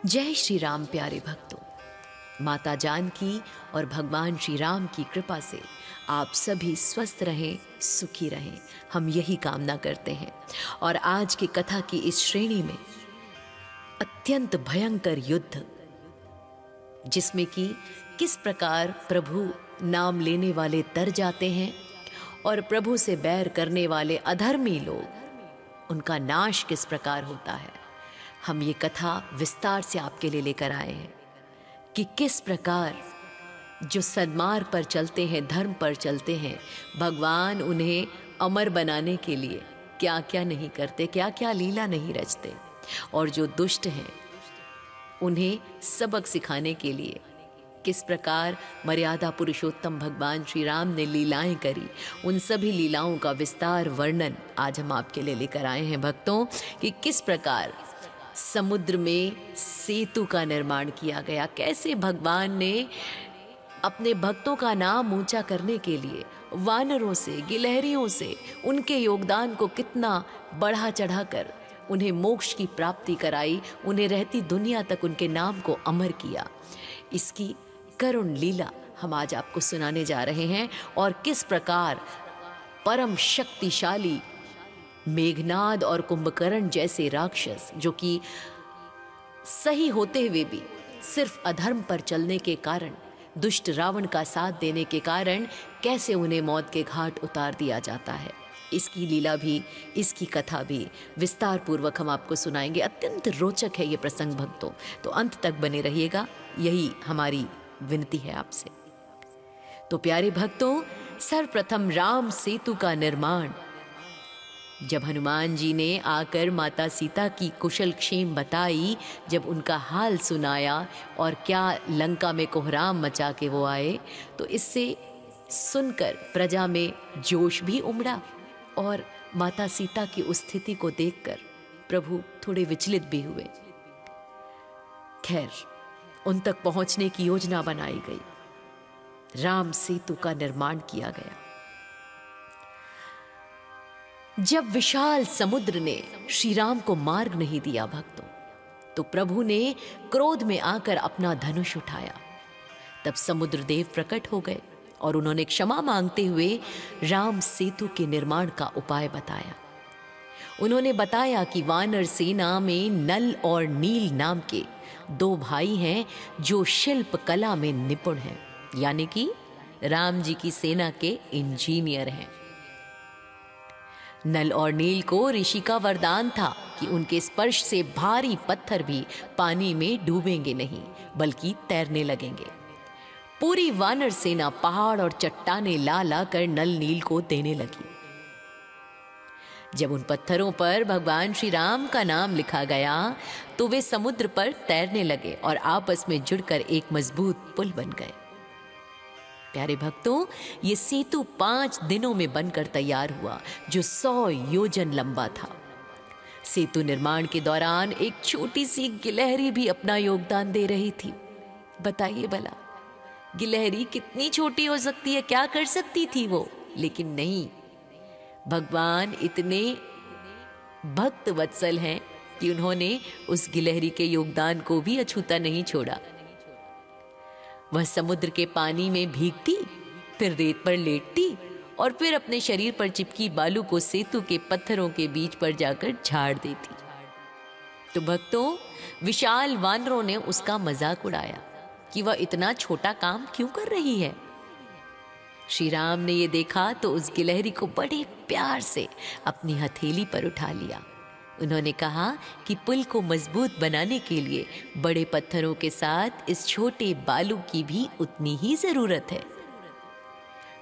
जय श्री राम प्यारे भक्तों। माता जानकी और भगवान श्री राम की कृपा से आप सभी स्वस्थ रहें, सुखी रहें, हम यही कामना करते हैं। और आज की कथा की इस श्रेणी में अत्यंत भयंकर युद्ध, जिसमें कि किस प्रकार प्रभु नाम लेने वाले तर जाते हैं और प्रभु से बैर करने वाले अधर्मी लोग, उनका नाश किस प्रकार होता है, हम ये कथा विस्तार से आपके लिए लेकर आए हैं कि किस प्रकार जो सन्मार्ग पर चलते हैं, धर्म पर चलते हैं, भगवान उन्हें अमर बनाने के लिए क्या क्या नहीं करते, क्या क्या लीला नहीं रचते, और जो दुष्ट हैं उन्हें सबक सिखाने के लिए किस प्रकार मर्यादा पुरुषोत्तम भगवान श्री राम ने लीलाएं करी, उन सभी लीलाओं का विस्तार वर्णन आज हम आपके लिए लेकर आए हैं भक्तों। कि किस प्रकार समुद्र में सेतु का निर्माण किया गया, कैसे भगवान ने अपने भक्तों का नाम ऊंचा करने के लिए वानरों से, गिलहरियों से उनके योगदान को कितना बढ़ा चढ़ाकर उन्हें मोक्ष की प्राप्ति कराई, उन्हें रहती दुनिया तक उनके नाम को अमर किया। इसकी करुण लीला हम आज आपको सुनाने जा रहे हैं। और किस प्रकार परम शक्तिशाली मेघनाद और कुंभकर्ण जैसे राक्षस, जो कि सही होते हुए भी सिर्फ अधर्म पर चलने के कारण, दुष्ट रावण का साथ देने के कारण, कैसे उन्हें मौत के घाट उतार दिया जाता है, इसकी लीला भी, इसकी कथा भी विस्तार पूर्वक हम आपको सुनाएंगे। अत्यंत रोचक है ये प्रसंग भक्तों, तो अंत तक बने रहिएगा, यही हमारी विनती है आपसे। तो प्यारे भक्तों, सर्वप्रथम राम सेतु का निर्माण जब हनुमान जी ने आकर माता सीता की कुशल क्षेम बताई, जब उनका हाल सुनाया और क्या लंका में कोहराम मचा के वो आए, तो इससे सुनकर प्रजा में जोश भी उमड़ा और माता सीता की उस स्थिति को देखकर प्रभु थोड़े विचलित भी हुए। खैर, उन तक पहुंचने की योजना बनाई गई, राम सेतु का निर्माण किया गया। जब विशाल समुद्र ने श्री राम को मार्ग नहीं दिया भक्तों, तो प्रभु ने क्रोध में आकर अपना धनुष उठाया। तब समुद्र देव प्रकट हो गए और उन्होंने क्षमा मांगते हुए राम सेतु के निर्माण का उपाय बताया। उन्होंने बताया कि वानर सेना में नल और नील नाम के दो भाई हैं जो शिल्प कला में निपुण हैं, यानी कि राम जी की सेना के इंजीनियर हैं। नल और नील को ऋषि का वरदान था कि उनके स्पर्श से भारी पत्थर भी पानी में डूबेंगे नहीं, बल्कि तैरने लगेंगे। पूरी वानर सेना पहाड़ और चट्टाने ला ला कर नल नील को देने लगी। जब उन पत्थरों पर भगवान श्री राम का नाम लिखा गया, तो वे समुद्र पर तैरने लगे और आपस में जुड़कर एक मजबूत पुल बन गए। प्यारे भक्तों, ये सेतु 5 दिनों में बनकर तैयार हुआ, जो 100 योजन लंबा था। सेतु निर्माण के दौरान एक छोटी सी गिलहरी भी अपना योगदान दे रही थी। बताइए भला, गिलहरी कितनी छोटी हो सकती है, क्या कर सकती थी वो? लेकिन नहीं, भगवान इतने भक्त वत्सल हैं कि उन्होंने उस गिलहरी के योगदान को भी अछूता नहीं छोड़ा। वह समुद्र के पानी में भीगती, फिर रेत पर लेटती और फिर अपने शरीर पर चिपकी बालू को सेतु के पत्थरों के बीच पर जाकर झाड़ देती। तो भक्तों, विशाल वानरों ने उसका मजाक उड़ाया कि वह इतना छोटा काम क्यों कर रही है। श्री राम ने यह देखा तो उस गिलहरी को बड़े प्यार से अपनी हथेली पर उठा लिया। उन्होंने कहा कि पुल को मजबूत बनाने के लिए बड़े पत्थरों के साथ इस छोटे बालू की भी उतनी ही जरूरत है।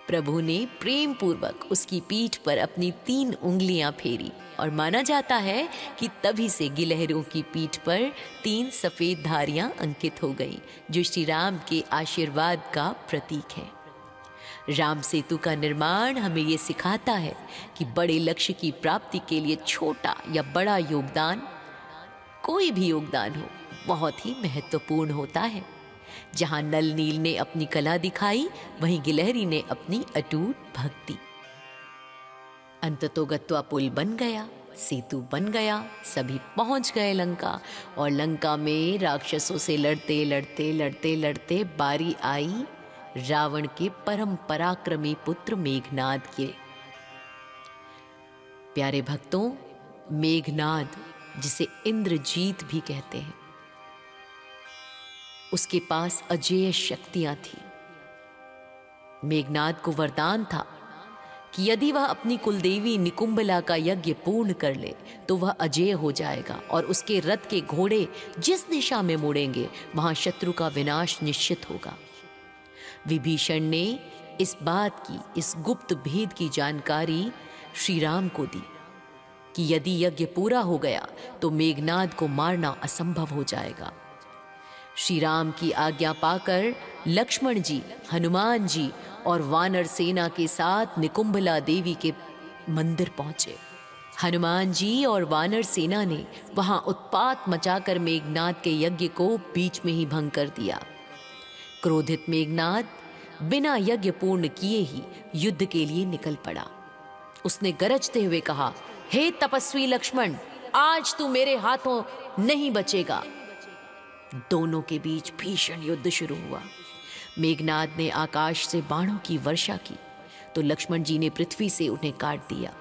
प्रभु ने प्रेम पूर्वक उसकी पीठ पर अपनी 3 उंगलियां फेरी और माना जाता है कि तभी से गिलहरों की पीठ पर 3 सफेद धारियां अंकित हो गई, जो श्री राम के आशीर्वाद का प्रतीक है। राम सेतु का निर्माण हमें ये सिखाता है कि बड़े लक्ष्य की प्राप्ति के लिए छोटा या बड़ा योगदान, कोई भी योगदान हो, बहुत ही महत्वपूर्ण होता है। जहां नल नील ने अपनी कला दिखाई, वहीं गिलहरी ने अपनी अटूट भक्ति। अंततोगत्वा पुल बन गया सेतु बन गया, सभी पहुंच गए लंका। और लंका में राक्षसों से लड़ते लड़ते लड़ते लड़ते बारी आई रावण के परम पराक्रमी पुत्र मेघनाद के। प्यारे भक्तों, मेघनाद जिसे इंद्रजीत भी कहते हैं, उसके पास अजेय शक्तियां थी। मेघनाद को वरदान था कि यदि वह अपनी कुलदेवी निकुंभला का यज्ञ पूर्ण कर ले तो वह अजेय हो जाएगा और उसके रथ के घोड़े जिस दिशा में मुड़ेंगे वहां शत्रु का विनाश निश्चित होगा। विभीषण ने इस बात की, इस गुप्त भेद की जानकारी श्री राम को दी कि यदि यज्ञ पूरा हो गया तो मेघनाद को मारना असंभव हो जाएगा। श्री राम की आज्ञा पाकर लक्ष्मण जी, हनुमान जी और वानर सेना के साथ निकुंभला देवी के मंदिर पहुंचे। हनुमान जी और वानर सेना ने वहां उत्पात मचाकर मेघनाद के यज्ञ को बीच में ही भंग कर दिया। क्रोधित मेघनाद बिना यज्ञ पूर्ण किए ही युद्ध के लिए निकल पड़ा। उसने गरजते हुए कहा, हे तपस्वी लक्ष्मण, आज तू मेरे हाथों नहीं बचेगा। दोनों के बीच भीषण युद्ध शुरू हुआ। मेघनाद ने आकाश से बाणों की वर्षा की तो लक्ष्मण जी ने पृथ्वी से उन्हें काट दिया।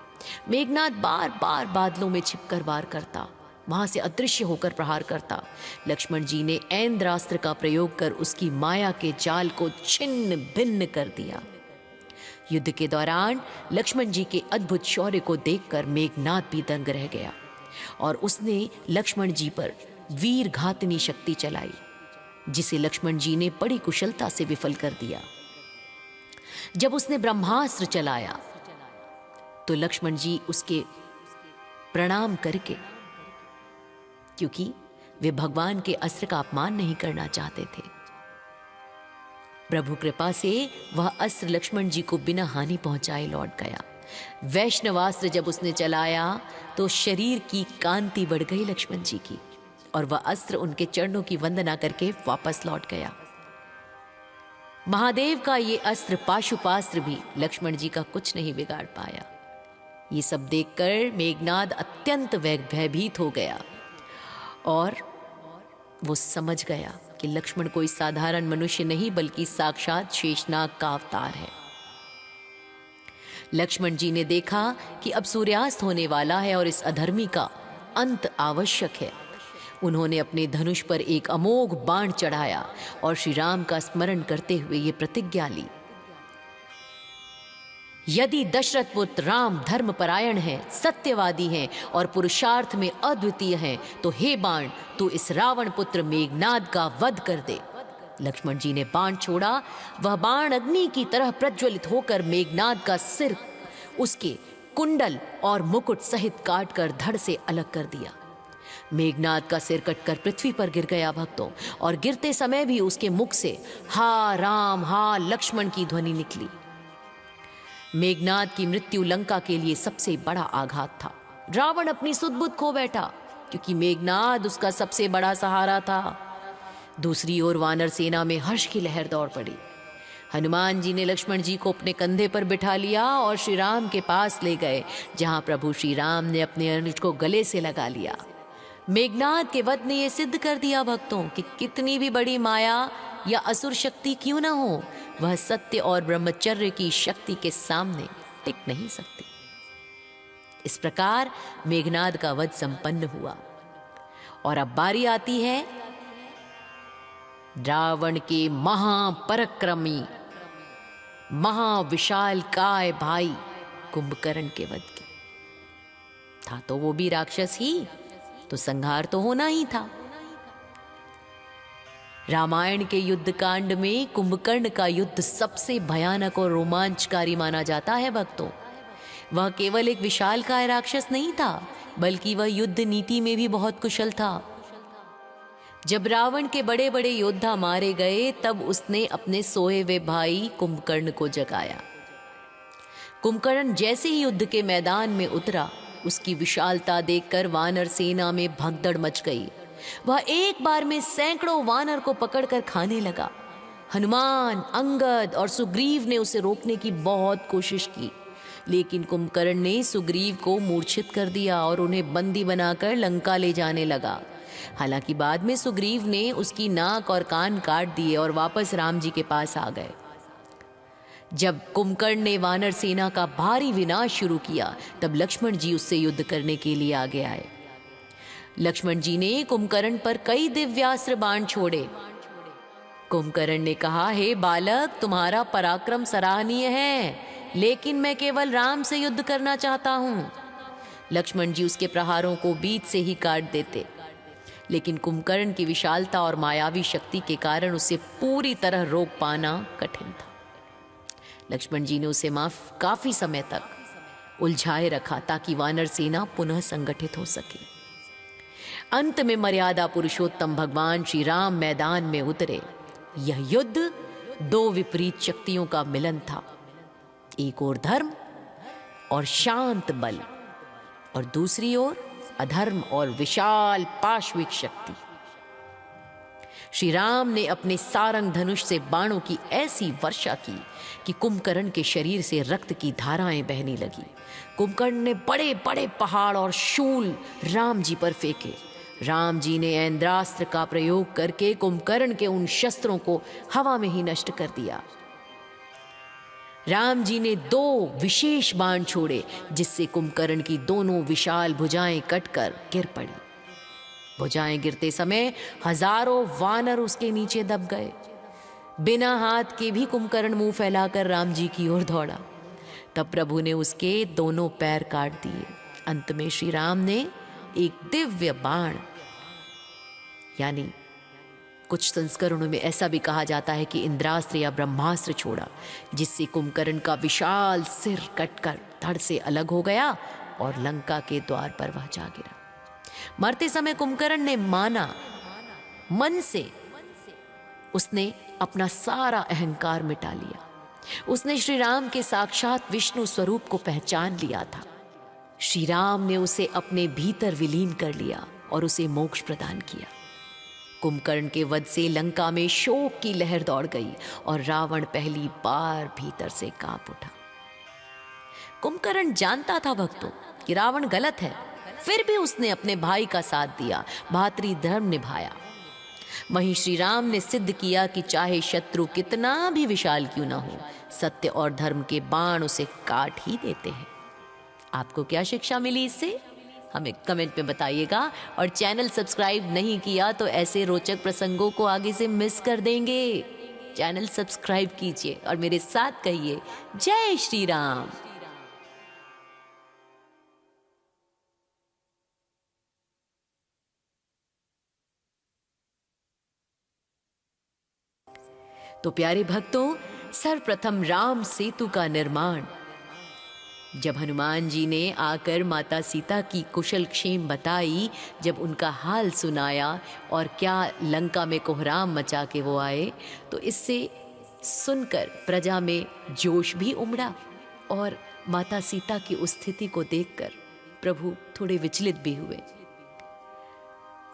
मेघनाद बार बार बादलों में छिपकर वार करता, वहां से अदृश्य होकर प्रहार करता। लक्ष्मण जी ने ऐन्द्रास्त्र का प्रयोग कर उसकी माया के जाल को छिन्न भिन्न कर दिया। युद्ध के दौरान लक्ष्मण जी के अद्भुत शौर्य को देखकर मेघनाद भी दंग रह गया और उसने लक्ष्मण जी पर वीर घातनी शक्ति चलाई, जिसे लक्ष्मण जी ने बड़ी कुशलता से विफल कर दिया। जब उसने ब्रह्मास्त्र चलाया तो लक्ष्मण जी उसके प्रणाम करके, क्योंकि वे भगवान के अस्त्र का अपमान नहीं करना चाहते थे, प्रभु कृपा से वह अस्त्र लक्ष्मण जी को बिना हानि पहुंचाए लौट गया। वैष्णवास्त्र जब उसने चलाया तो शरीर की कांति बढ़ गई लक्ष्मण जी की और वह अस्त्र उनके चरणों की वंदना करके वापस लौट गया। महादेव का ये अस्त्र पाशुपास्त्र भी लक्ष्मण जी का कुछ नहीं बिगाड़ पाया। ये सब देखकर मेघनाद अत्यंत भयभीत हो गया और वो समझ गया कि लक्ष्मण कोई साधारण मनुष्य नहीं बल्कि साक्षात शेषनाग का अवतार है। लक्ष्मण जी ने देखा कि अब सूर्यास्त होने वाला है और इस अधर्मी का अंत आवश्यक है। उन्होंने अपने धनुष पर एक अमोघ बाण चढ़ाया और श्री राम का स्मरण करते हुए ये प्रतिज्ञा ली, यदि दशरथ पुत्र राम धर्मपरायण है, सत्यवादी हैं और पुरुषार्थ में अद्वितीय हैं, तो हे बाण, तू इस रावण पुत्र मेघनाद का वध कर दे। लक्ष्मण जी ने बाण छोड़ा। वह बाण अग्नि की तरह प्रज्वलित होकर मेघनाद का सिर, उसके कुंडल और मुकुट सहित काटकर धड़ से अलग कर दिया। मेघनाद का सिर कटकर पृथ्वी पर गिर गया भक्तों, और गिरते समय भी उसके मुख से हा राम हा लक्ष्मण की ध्वनि निकली। मेघनाद की मृत्यु लंका के लिए सबसे बड़ा आघात था। रावण अपनी सुध-बुध खो बैठा क्योंकि मेघनाद उसका सबसे बड़ा सहारा था। दूसरी ओर वानर सेना में हर्ष की लहर दौड़ पड़ी। हनुमान जी ने लक्ष्मण जी को अपने कंधे पर बिठा लिया और श्री राम के पास ले गए, जहां प्रभु श्री राम ने अपने अनुज को गले से लगा लिया। मेघनाद के वध ने यह सिद्ध कर दिया भक्तों कि कितनी भी बड़ी माया या असुर शक्ति क्यों ना हो, वह सत्य और ब्रह्मचर्य की शक्ति के सामने टिक नहीं सकती। इस प्रकार मेघनाद का वध संपन्न हुआ और अब बारी आती है रावण के महापराक्रमी महाविशाल काय भाई कुंभकर्ण के वध की। था तो वो भी राक्षस ही, तो संहार तो होना ही था। रामायण के युद्ध कांड में कुंभकर्ण का युद्ध सबसे भयानक और रोमांचकारी माना जाता है भक्तों। वह केवल एक विशालकाय राक्षस नहीं था, बल्कि वह युद्ध नीति में भी बहुत कुशल था। जब रावण के बड़े बड़े योद्धा मारे गए, तब उसने अपने सोए हुए भाई कुंभकर्ण को जगाया। कुंभकर्ण जैसे ही युद्ध के मैदान में उतरा, उसकी विशालता देखकर वानर सेना में भगदड़ मच गई। वह एक बार में सैकड़ों वानर को पकड़कर खाने लगा। हनुमान, अंगद और सुग्रीव ने उसे रोकने की बहुत कोशिश की, लेकिन कुंभकर्ण ने सुग्रीव को मूर्छित कर दिया और उन्हें बंदी बनाकर लंका ले जाने लगा। हालांकि बाद में सुग्रीव ने उसकी नाक और कान काट दिए और वापस राम जी के पास आ गए। जब कुंभकर्ण ने वानर सेना का भारी विनाश शुरू किया, तब लक्ष्मण जी उससे युद्ध करने के लिए आगे आए। लक्ष्मण जी ने कुंभकर्ण पर कई दिव्यास्त्र बाण छोड़े। कुंभकर्ण ने कहा, हे बालक, तुम्हारा पराक्रम सराहनीय है, लेकिन मैं केवल राम से युद्ध करना चाहता हूं। लक्ष्मण जी उसके प्रहारों को बीच से ही काट देते, लेकिन कुंभकर्ण की विशालता और मायावी शक्ति के कारण उसे पूरी तरह रोक पाना कठिन था। लक्ष्मण जी ने उसे काफी समय तक उलझाए रखा ताकि वानर सेना पुनः संगठित हो सके। अंत में मर्यादा पुरुषोत्तम भगवान श्री राम मैदान में उतरे। यह युद्ध दो विपरीत शक्तियों का मिलन था, एक ओर धर्म और शांत बल, और दूसरी ओर अधर्म और विशाल पाशविक शक्ति। श्री राम ने अपने सारंग धनुष से बाणों की ऐसी वर्षा की कि कुंभकर्ण के शरीर से रक्त की धाराएं बहने लगी। कुंभकर्ण ने बड़े बड़े पहाड़ और शूल राम जी पर फेंके। राम जी ने ऐन्द्रास्त्र का प्रयोग करके कुंभकर्ण के उन शस्त्रों को हवा में ही नष्ट कर दिया। राम जी ने दो विशेष बाण छोड़े, जिससे कुंभकर्ण की दोनों विशाल भुजाएं कटकर गिर पड़ी। भुजाएं गिरते समय हजारों वानर उसके नीचे दब गए। बिना हाथ के भी कुंभकर्ण मुंह फैलाकर राम जी की ओर दौड़ा। तब प्रभु ने उसके दोनों पैर काट दिए। अंत में श्री राम ने एक दिव्य बाण, यानी कुछ संस्करणों में ऐसा भी कहा जाता है कि इंद्रास्त्र या ब्रह्मास्त्र छोड़ा, जिससे कुंभकर्ण का विशाल सिर कटकर धड़ से अलग हो गया और लंका के द्वार पर वह जा गिरा। मरते समय कुंभकर्ण ने माना, मन से उसने अपना सारा अहंकार मिटा लिया। उसने श्री राम के साक्षात विष्णु स्वरूप को पहचान लिया था। श्री राम ने उसे अपने भीतर विलीन कर लिया और उसे मोक्ष प्रदान किया। कुंभकर्ण के वध से लंका में शोक की लहर दौड़ गई और रावण पहली बार भीतर से कांप उठा। कुंभकर्ण जानता था भक्तों कि रावण गलत है, फिर भी उसने अपने भाई का साथ दिया, भातृ धर्म निभाया। वहीं श्री राम ने सिद्ध किया कि चाहे शत्रु कितना भी विशाल क्यों ना हो, सत्य और धर्म के बाण उसे काट ही देते हैं। आपको क्या शिक्षा मिली इससे? हमें कमेंट में बताइएगा, और चैनल सब्सक्राइब नहीं किया तो ऐसे रोचक प्रसंगों को आगे से मिस कर देंगे। चैनल सब्सक्राइब कीजिए और मेरे साथ कहिए, जय श्री राम। तो प्यारे भक्तों, सर्वप्रथम राम सेतु का निर्माण जब हनुमान जी ने आकर माता सीता की कुशल क्षेम बताई, जब उनका हाल सुनाया और क्या लंका में कोहराम मचा के वो आए, तो इससे सुनकर प्रजा में जोश भी उमड़ा और माता सीता की उस स्थिति को देखकर प्रभु थोड़े विचलित भी हुए।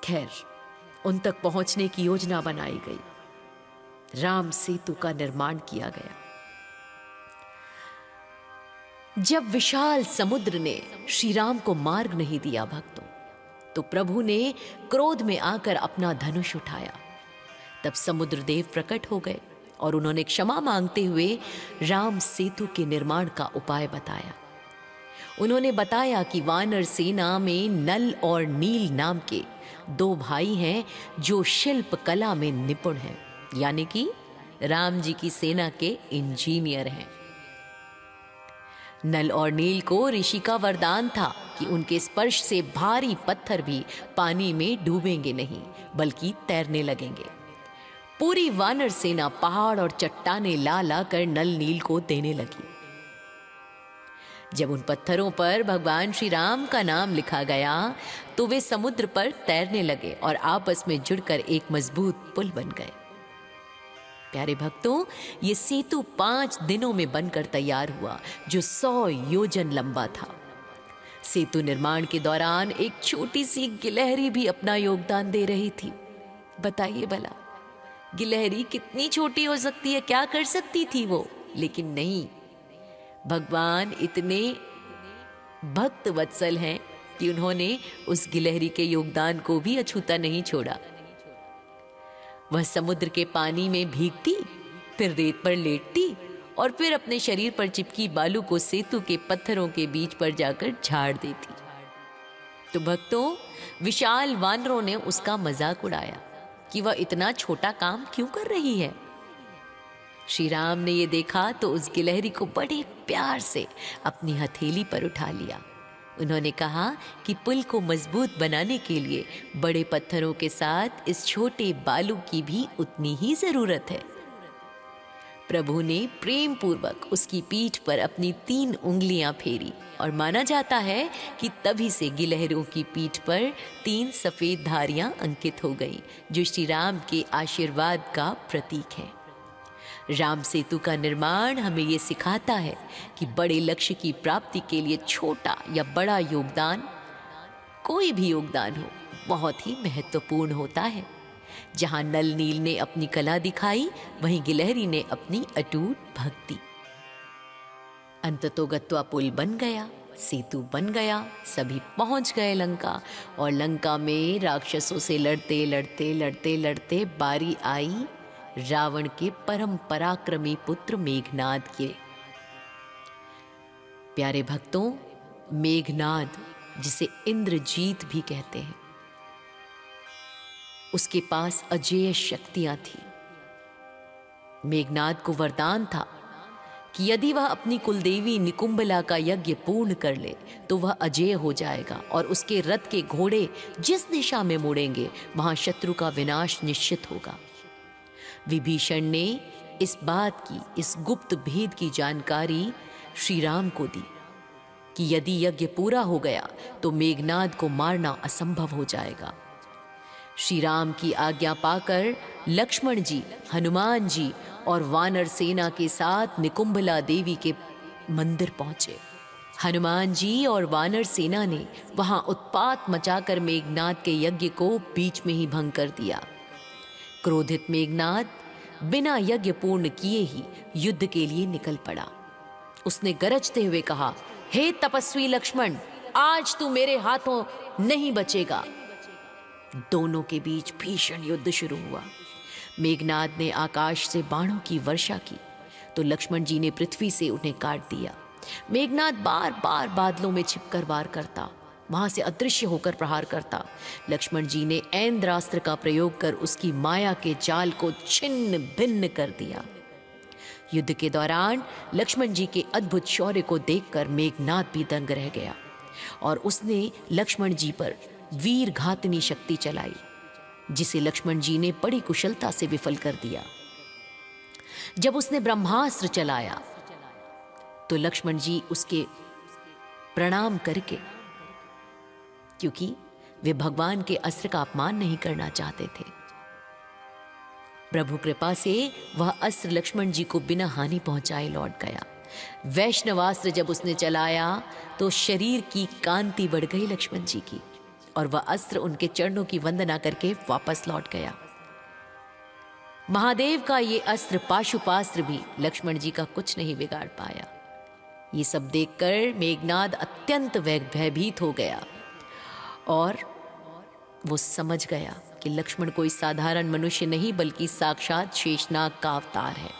खैर, उन तक पहुंचने की योजना बनाई गई। राम सेतु का निर्माण किया गया। जब विशाल समुद्र ने श्री राम को मार्ग नहीं दिया भक्तों, तो प्रभु ने क्रोध में आकर अपना धनुष उठाया। तब समुद्र देव प्रकट हो गए और उन्होंने क्षमा मांगते हुए राम सेतु के निर्माण का उपाय बताया। उन्होंने बताया कि वानर सेना में नल और नील नाम के दो भाई हैं जो शिल्प कला में निपुण हैं, यानी कि राम जी की सेना के इंजीनियर हैं। नल और नील को ऋषि का वरदान था कि उनके स्पर्श से भारी पत्थर भी पानी में डूबेंगे नहीं, बल्कि तैरने लगेंगे। पूरी वानर सेना पहाड़ और चट्टाने ला ला कर नल नील को देने लगी। जब उन पत्थरों पर भगवान श्री राम का नाम लिखा गया, तो वे समुद्र पर तैरने लगे और आपस में जुड़कर एक मजबूत पुल बन गए। प्यारे भक्तों, ये सेतु 5 दिनों में बनकर तैयार हुआ, जो 100 योजन लंबा था। सेतु निर्माण के दौरान एक छोटी सी गिलहरी भी अपना योगदान दे रही थी। बताइए भला, गिलहरी कितनी छोटी हो सकती है, क्या कर सकती थी वो? लेकिन नहीं, भगवान इतने भक्त वत्सल हैं कि उन्होंने उस गिलहरी के योगदान को भी अछूता नहीं छोड़ा। वह समुद्र के पानी में भीगती, फिर रेत पर लेटती और फिर अपने शरीर पर चिपकी बालू को सेतु के पत्थरों के बीच पर जाकर झाड़ देती। तो भक्तों, विशाल वानरों ने उसका मजाक उड़ाया कि वह इतना छोटा काम क्यों कर रही है। श्री राम ने ये देखा तो उस गिलहरी को बड़े प्यार से अपनी हथेली पर उठा लिया। उन्होंने कहा कि पुल को मजबूत बनाने के लिए बड़े पत्थरों के साथ इस छोटे बालू की भी उतनी ही जरूरत है। प्रभु ने प्रेम पूर्वक उसकी पीठ पर अपनी 3 उंगलियां फेरी और माना जाता है कि तभी से गिलहरियों की पीठ पर 3 सफेद धारियां अंकित हो गई, जो श्री राम के आशीर्वाद का प्रतीक है। राम सेतु का निर्माण हमें ये सिखाता है कि बड़े लक्ष्य की प्राप्ति के लिए छोटा या बड़ा योगदान, कोई भी योगदान हो, बहुत ही महत्वपूर्ण होता है। जहां नल नील ने अपनी कला दिखाई, वहीं गिलहरी ने अपनी अटूट भक्ति। अंततोगत्वा पुल बन गया, सेतु बन गया, सभी पहुंच गए लंका। और लंका में राक्षसों से लड़ते लड़ते लड़ते लड़ते बारी आई रावण के परम पराक्रमी पुत्र मेघनाद के। प्यारे भक्तों, मेघनाद, जिसे इंद्रजीत भी कहते हैं, उसके पास अजेय शक्तियां थी। मेघनाद को वरदान था कि यदि वह अपनी कुलदेवी निकुंभला का यज्ञ पूर्ण कर ले तो वह अजेय हो जाएगा और उसके रथ के घोड़े जिस दिशा में मुड़ेंगे वहां शत्रु का विनाश निश्चित होगा। विभीषण ने इस बात की, इस गुप्त भेद की जानकारी श्री राम को दी कि यदि यज्ञ पूरा हो गया तो मेघनाद को मारना असंभव हो जाएगा। श्री राम की आज्ञा पाकर लक्ष्मण जी, हनुमान जी और वानर सेना के साथ निकुंभला देवी के मंदिर पहुंचे। हनुमान जी और वानर सेना ने वहां उत्पात मचाकर मेघनाद के यज्ञ को बीच में ही भंग कर दिया। क्रोधित मेघनाद बिना यज्ञ पूर्ण किए ही युद्ध के लिए निकल पड़ा। उसने गरजते हुए कहा, हे तपस्वी लक्ष्मण, आज तू मेरे हाथों नहीं बचेगा। दोनों के बीच भीषण युद्ध शुरू हुआ। मेघनाद ने आकाश से बाणों की वर्षा की तो लक्ष्मण जी ने पृथ्वी से उन्हें काट दिया। मेघनाद बार बार बादलों में छिपकर वार करता, वहां से अदृश्य होकर प्रहार करता। लक्ष्मण जी ने ऐन्द्रास्त्र का प्रयोग कर उसकी माया के जाल को छिन्न भिन्न कर दिया। युद्ध के दौरान लक्ष्मण जी के अद्भुत शौर्य को देखकर मेघनाद भी दंग रह गया और उसने लक्ष्मण जी पर वीर घातनी शक्ति चलाई, जिसे लक्ष्मण जी ने बड़ी कुशलता से विफल कर दिया। जब उसने ब्रह्मास्त्र चलाया तो लक्ष्मण जी उसके प्रणाम करके, क्योंकि वे भगवान के अस्त्र का अपमान नहीं करना चाहते थे, प्रभु कृपा से वह अस्त्र लक्ष्मण जी को बिना हानि पहुंचाए लौट गया। वैष्णवास्त्र जब उसने चलाया तो शरीर की कांति बढ़ गई लक्ष्मण जी की और वह अस्त्र उनके चरणों की वंदना करके वापस लौट गया। महादेव का ये अस्त्र पाशुपास्त्र भी लक्ष्मण जी का कुछ नहीं बिगाड़ पाया। ये सब देखकर मेघनाद अत्यंत भयभीत हो गया और वो समझ गया कि लक्ष्मण कोई साधारण मनुष्य नहीं बल्कि साक्षात शेषनाग का अवतार है।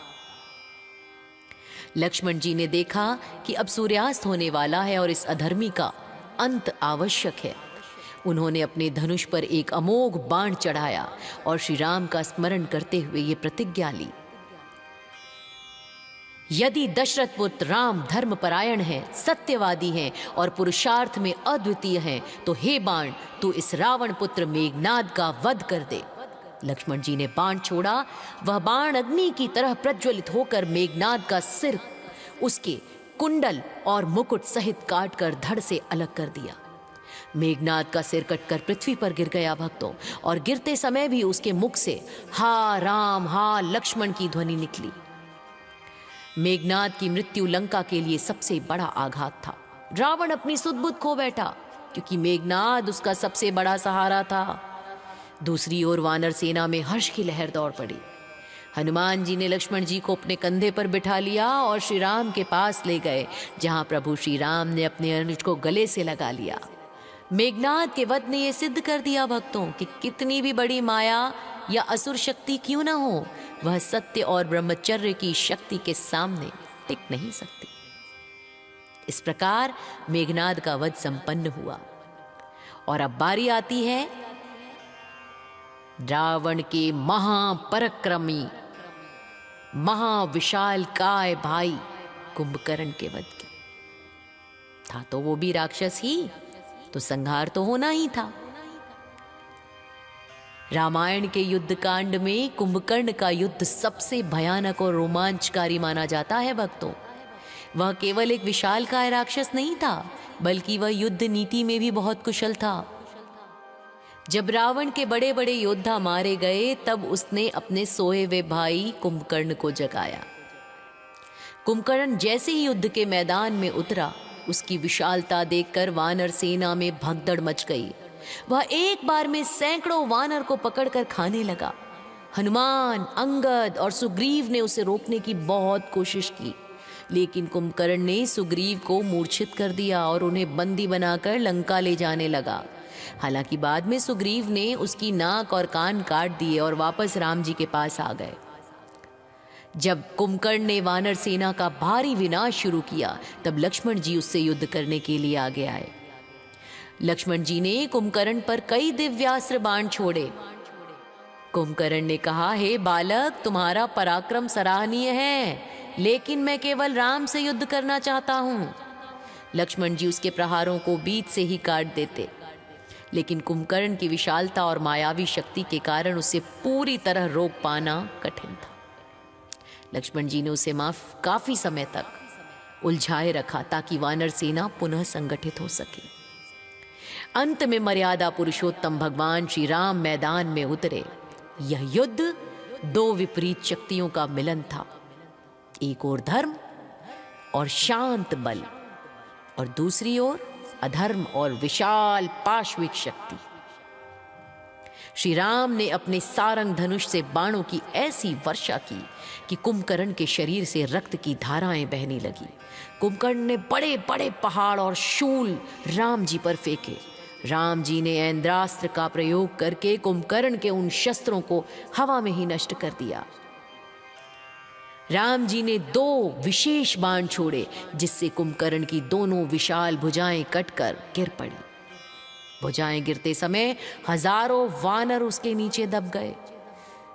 लक्ष्मण जी ने देखा कि अब सूर्यास्त होने वाला है और इस अधर्मी का अंत आवश्यक है। उन्होंने अपने धनुष पर एक अमोघ बाण चढ़ाया और श्री राम का स्मरण करते हुए ये प्रतिज्ञा ली, यदि दशरथ पुत्र राम धर्मपरायण है, सत्यवादी हैं और पुरुषार्थ में अद्वितीय हैं, तो हे बाण, तू इस रावण पुत्र मेघनाद का वध कर दे। लक्ष्मण जी ने बाण छोड़ा। वह बाण अग्नि की तरह प्रज्वलित होकर मेघनाद का सिर, उसके कुंडल और मुकुट सहित काटकर धड़ से अलग कर दिया। मेघनाद का सिर कटकर पृथ्वी पर गिर गया भक्तों, और गिरते समय भी उसके मुख से हा राम हा लक्ष्मण की ध्वनि निकली। मेघनाद की मृत्यु लंका के लिए सबसे बड़ा आघात था। रावण अपनी सुध-बुध खो बैठा क्योंकि मेघनाद उसका सबसे बड़ा सहारा था। दूसरी ओर वानर सेना में हर्ष की लहर दौड़ पड़ी। हनुमान जी ने लक्ष्मण जी को अपने कंधे पर बिठा लिया और श्री राम के पास ले गए, जहां प्रभु श्री राम ने अपने अनुज को गले से लगा लिया। मेघनाद के वध ने यह सिद्ध कर दिया भक्तों कि कितनी भी बड़ी माया या असुर शक्ति क्यों ना हो, वह सत्य और ब्रह्मचर्य की शक्ति के सामने टिक नहीं सकती। इस प्रकार मेघनाद का वध संपन्न हुआ। और अब बारी आती है रावण के महापराक्रमी महाविशाल काय भाई कुंभकर्ण के वध की। था तो वो भी राक्षस ही, तो संहार तो होना ही था। रामायण के युद्ध कांड में कुंभकर्ण का युद्ध सबसे भयानक और रोमांचकारी माना जाता है भक्तों। वह केवल एक विशालकाय राक्षस नहीं था, बल्कि वह युद्ध नीति में भी बहुत कुशल था। जब रावण के बड़े बड़े योद्धा मारे गए, तब उसने अपने सोए हुए भाई कुंभकर्ण को जगाया। कुंभकर्ण जैसे ही युद्ध के मैदान में उतरा, उसकी विशालता देखकर वानर सेना में भगदड़ मच गई। वह एक बार में सैकड़ों वानर को पकड़कर खाने लगा। हनुमान, अंगद और सुग्रीव ने उसे रोकने की बहुत कोशिश की, लेकिन कुंभकर्ण ने सुग्रीव को मूर्छित कर दिया और उन्हें बंदी बनाकर लंका ले जाने लगा। हालांकि बाद में सुग्रीव ने उसकी नाक और कान काट दिए और वापस राम जी के पास आ गए। जब कुंभकर्ण ने वानर सेना का भारी विनाश शुरू किया, तब लक्ष्मण जी उससे युद्ध करने के लिए आगे आए। लक्ष्मण जी ने कुंभकर्ण पर कई दिव्यास्त्र बाण छोड़े। कुंभकर्ण ने कहा, हे बालक, तुम्हारा पराक्रम सराहनीय है, लेकिन मैं केवल राम से युद्ध करना चाहता हूं। लक्ष्मण जी उसके प्रहारों को बीच से ही काट देते, लेकिन कुंभकर्ण की विशालता और मायावी शक्ति के कारण उसे पूरी तरह रोक पाना कठिन था। लक्ष्मण जी ने उसे काफी समय तक उलझाए रखा ताकि वानर सेना पुनः संगठित हो सके। अंत में मर्यादा पुरुषोत्तम भगवान श्री राम मैदान में उतरे। यह युद्ध दो विपरीत शक्तियों का मिलन था, एक ओर धर्म और शांत बल, और दूसरी ओर अधर्म और विशाल पाशविक शक्ति। श्री राम ने अपने सारंग धनुष से बाणों की ऐसी वर्षा की कि कुंभकर्ण के शरीर से रक्त की धाराएं बहने लगी। कुंभकर्ण ने बड़े बड़े पहाड़ और शूल राम जी पर फेंके। राम जी ने ऐन्द्रास्त्र का प्रयोग करके कुंभकर्ण के उन शस्त्रों को हवा में ही नष्ट कर दिया। राम जी ने दो विशेष बाण छोड़े, जिससे कुंभकर्ण की दोनों विशाल भुजाएं कटकर गिर पड़ी। भुजाएं गिरते समय हजारों वानर उसके नीचे दब गए।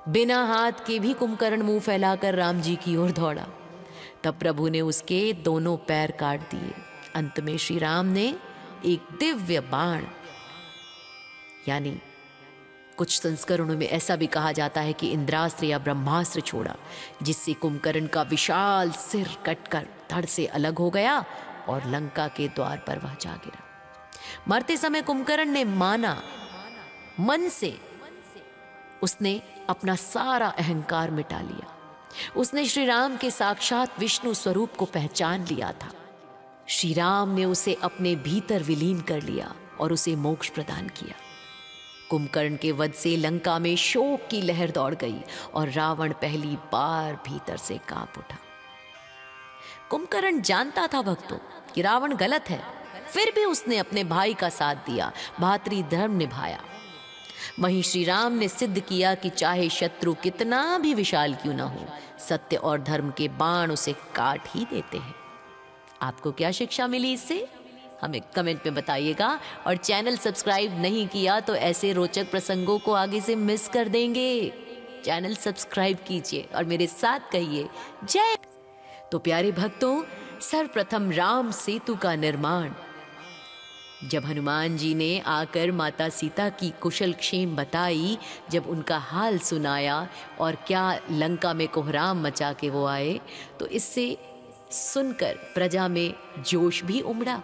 बिना हाथ के भी कुंभकर्ण मुंह फैलाकर राम जी की ओर दौड़ा। तब प्रभु ने उसके दोनों पैर काट दिए। अंत में श्री राम ने एक दिव्य बाण, यानी कुछ संस्करणों में ऐसा भी कहा जाता है कि इंद्रास्त्र या ब्रह्मास्त्र छोड़ा, जिससे कुंभकर्ण का विशाल सिर कटकर धड़ से अलग हो गया और लंका के द्वार पर वह जा गिरा। मरते समय कुंभकर्ण ने माना, मन से उसने अपना सारा अहंकार मिटा लिया। उसने श्री राम के साक्षात विष्णु स्वरूप को पहचान लिया था। श्री राम ने उसे अपने भीतर विलीन कर लिया और उसे मोक्ष प्रदान किया। कुंभकर्ण के वध से लंका में शोक की लहर दौड़ गई और रावण पहली बार भीतर से कांप उठा। कुंभकर्ण जानता था भक्तों कि रावण गलत है, फिर भी उसने अपने भाई का साथ दिया, भातृ धर्म निभाया। वहीं श्री राम ने सिद्ध किया कि चाहे शत्रु कितना भी विशाल क्यों ना हो, सत्य और धर्म के बाण उसे काट ही देते हैं। आपको क्या शिक्षा मिली इससे, हमें कमेंट में बताइएगा। और चैनल सब्सक्राइब नहीं किया तो ऐसे रोचक प्रसंगों को आगे से मिस कर देंगे। चैनल सब्सक्राइब कीजिए और मेरे साथ कहिए जय। तो प्यारे भक्तों, सर्वप्रथम राम सेतु का निर्माण जब हनुमान जी ने आकर माता सीता की कुशल क्षेम बताई, जब उनका हाल सुनाया और क्या लंका में कोहराम मचा के वो आए, तो इससे सुनकर प्रजा में जोश भी उमड़ा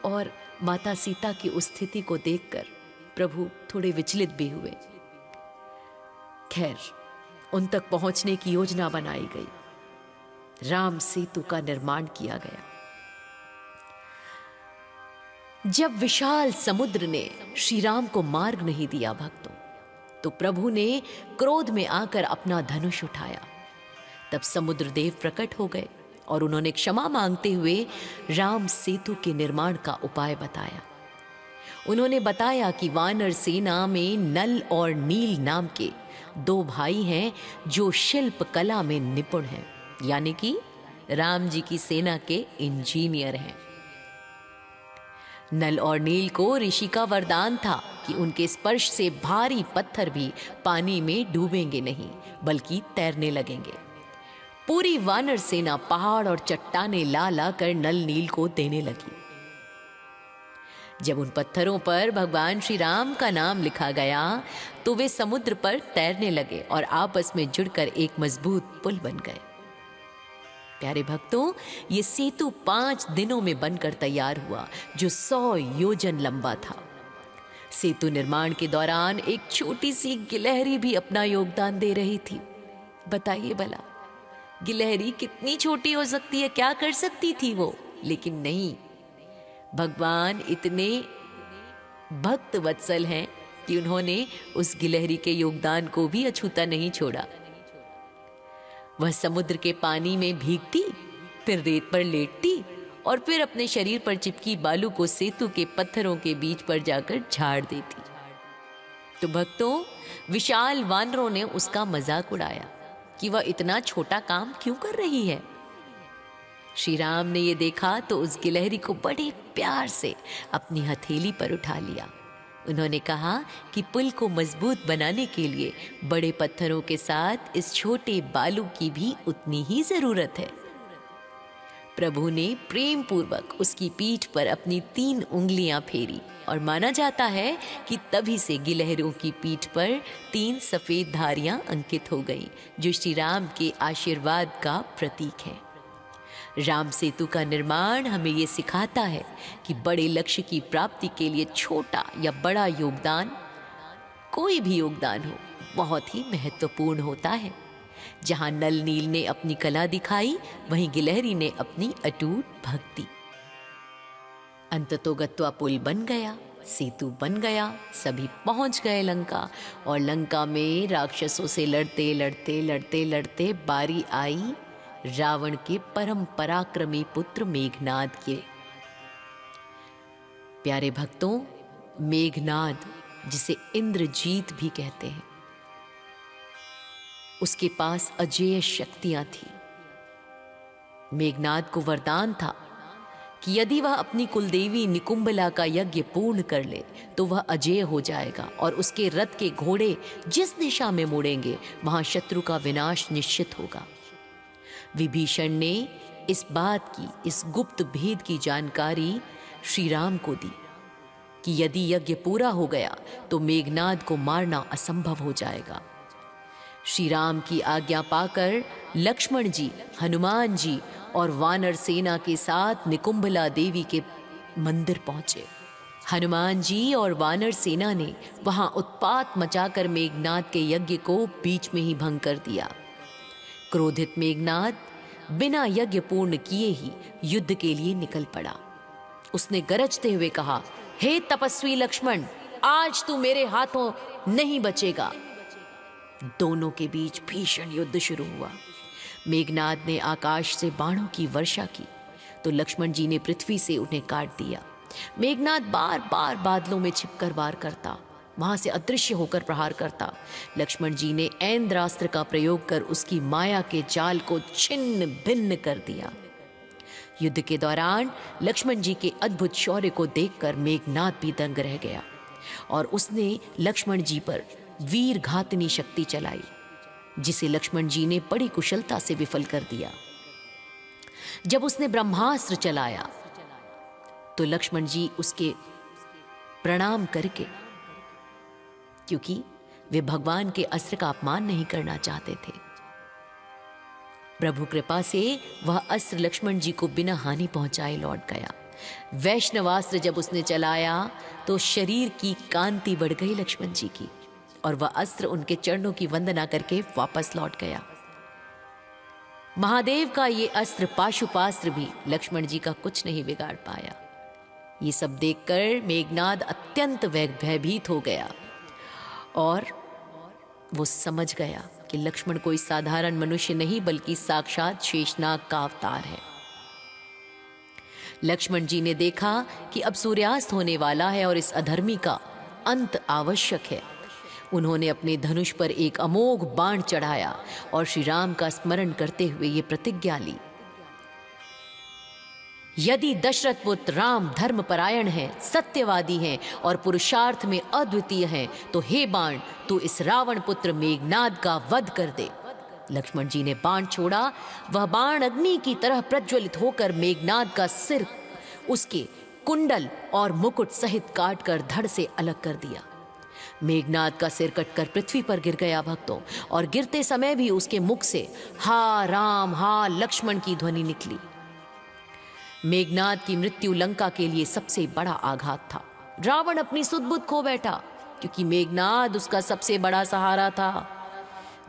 और माता सीता की उस स्थिति को देखकर प्रभु थोड़े विचलित भी हुए। खैर, उन तक पहुंचने की योजना बनाई गई। राम सेतु का निर्माण किया गया। जब विशाल समुद्र ने श्री राम को मार्ग नहीं दिया भक्तों, तो प्रभु ने क्रोध में आकर अपना धनुष उठाया तब समुद्रदेव प्रकट हो गए और उन्होंने क्षमा मांगते हुए राम सेतु के निर्माण का उपाय बताया। उन्होंने बताया कि वानर सेना में नल और नील नाम के 2 भाई हैं जो शिल्प कला में निपुण हैं, यानी कि राम जी की सेना के इंजीनियर हैं। नल और नील को ऋषि का वरदान था कि उनके स्पर्श से भारी पत्थर भी पानी में डूबेंगे नहीं, बल्कि तैरने लगेंगे। पूरी वानर सेना पहाड़ और चट्टाने ला ला कर नल नील को देने लगी। जब उन पत्थरों पर भगवान श्री राम का नाम लिखा गया तो वे समुद्र पर तैरने लगे और आपस में जुड़कर एक मजबूत पुल बन गए। प्यारे भक्तों, ये सेतु 5 दिनों में बनकर तैयार हुआ, जो 100 योजन लंबा था। सेतु निर्माण के दौरान एक छोटी सी गिलहरी भी अपना योगदान दे रही थी। बताइए भला, गिलहरी कितनी छोटी हो सकती है, क्या कर सकती थी वो? लेकिन नहीं, भगवान इतने भक्त वत्सल हैं कि उन्होंने उस गिलहरी के योगदान को भी अछूता नहीं छोड़ा। वह समुद्र के पानी में भीगती, फिर रेत पर लेटती और फिर अपने शरीर पर चिपकी बालू को सेतु के पत्थरों के बीच पर जाकर झाड़ देती। तो भक्तों, विशाल वानरों ने उसका मजाक उड़ाया कि वह इतना छोटा काम क्यों कर रही है। श्री राम ने यह देखा तो उस गिलहरी को बड़े प्यार से अपनी हथेली पर उठा लिया। उन्होंने कहा कि पुल को मजबूत बनाने के लिए बड़े पत्थरों के साथ इस छोटे बालू की भी उतनी ही जरूरत है। प्रभु ने प्रेम पूर्वक उसकी पीठ पर अपनी 3 उंगलियां फेरी और माना जाता है कि तभी से गिलहरों की पीठ पर 3 सफेद धारियां अंकित हो गईं, जो श्री राम के आशीर्वाद का प्रतीक है। राम सेतु का निर्माण हमें ये सिखाता है कि बड़े लक्ष्य की प्राप्ति के लिए छोटा या बड़ा योगदान, कोई भी योगदान हो, बहुत ही महत्वपूर्ण होता है। जहां नल नील ने अपनी कला दिखाई, वहीं गिलहरी ने अपनी अटूट भक्ति। अंततोगत्वा पुल बन गया, सेतु बन गया, सभी पहुंच गए लंका। और लंका में राक्षसों से लड़ते लड़ते लड़ते लड़ते बारी आई रावण के परम पराक्रमी पुत्र मेघनाद के। प्यारे भक्तों, मेघनाद, जिसे इंद्रजीत भी कहते हैं, उसके पास अजेय शक्तियां थी। मेघनाद को वरदान था कि यदि वह अपनी कुलदेवी निकुंभला का यज्ञ पूर्ण कर ले तो वह अजेय हो जाएगा और उसके रथ के घोड़े जिस दिशा में मुड़ेंगे वहां शत्रु का विनाश निश्चित होगा। विभीषण ने इस बात की, इस गुप्त भेद की जानकारी श्री राम को दी कि यदि यज्ञ पूरा हो गया तो मेघनाद को मारना असंभव हो जाएगा। श्री राम की आज्ञा पाकर लक्ष्मण जी, हनुमान जी और वानर सेना के साथ निकुंभला देवी के मंदिर पहुंचे। हनुमान जी और वानर सेना ने वहां उत्पात मचाकर मेघनाद के यज्ञ को बीच में ही भंग कर दिया। क्रोधित मेघनाद बिना यज्ञ पूर्ण किए ही युद्ध के लिए निकल पड़ा। उसने गरजते हुए कहा, हे तपस्वी लक्ष्मण, आज तू मेरे हाथों नहीं बचेगा। दोनों के बीच भीषण युद्ध शुरू हुआ। मेघनाद ने आकाश से बाणों की वर्षा की तो लक्ष्मण जी ने पृथ्वी से उन्हें काट दिया। मेघनाद बार बार बादलों में छिपकर वार करता, वहां से अदृश्य होकर प्रहार करता। लक्ष्मण जी ने ऐन्द्रास्त्र का प्रयोग कर उसकी माया के जाल को छिन्न भिन्न कर दिया। युद्ध के दौरान लक्ष्मण जी के अद्भुत शौर्य को देखकर मेघनाद भी दंग रह गया और उसने लक्ष्मण जी पर वीर घातनी शक्ति चलाई, जिसे लक्ष्मण जी ने बड़ी कुशलता से विफल कर दिया। जब उसने ब्रह्मास्त्र चलाया तो लक्ष्मण जी उसके प्रणाम करके, क्योंकि वे भगवान के अस्त्र का अपमान नहीं करना चाहते थे, प्रभु कृपा से वह अस्त्र लक्ष्मण जी को बिना हानि पहुंचाए लौट गया। वैष्णवास्त्र जब उसने चलाया तो शरीर की कांति बढ़ गई लक्ष्मण जी की और वह अस्त्र उनके चरणों की वंदना करके वापस लौट गया। महादेव का ये अस्त्र पाशुपास्त्र भी लक्ष्मण जी का कुछ नहीं बिगाड़ पाया। ये सब देखकर मेघनाद अत्यंत भयभीत हो गया और वो समझ गया कि लक्ष्मण कोई साधारण मनुष्य नहीं बल्कि साक्षात शेषनाग का अवतार है। लक्ष्मण जी ने देखा कि अब सूर्यास्त होने वाला है और इस अधर्मी का अंत आवश्यक है। उन्होंने अपने धनुष पर एक अमोघ बाण चढ़ाया और श्री राम का स्मरण करते हुए ये प्रतिज्ञा ली, यदि दशरथ पुत्र राम धर्मपरायण है, सत्यवादी हैं और पुरुषार्थ में अद्वितीय हैं, तो हे बाण, तू इस रावण पुत्र मेघनाद का वध कर दे। लक्ष्मण जी ने बाण छोड़ा। वह बाण अग्नि की तरह प्रज्वलित होकर मेघनाद का सिर, उसके कुंडल और मुकुट सहित काटकर धड़ से अलग कर दिया। मेघनाद का सिर कटकर पृथ्वी पर गिर गया भक्तों, और गिरते समय भी उसके मुख से हा राम हा लक्ष्मण की ध्वनि निकली। मेघनाद की मृत्यु लंका के लिए सबसे बड़ा आघात था। रावण अपनी सुध-बुध खो बैठा, क्योंकि मेघनाद उसका सबसे बड़ा सहारा था।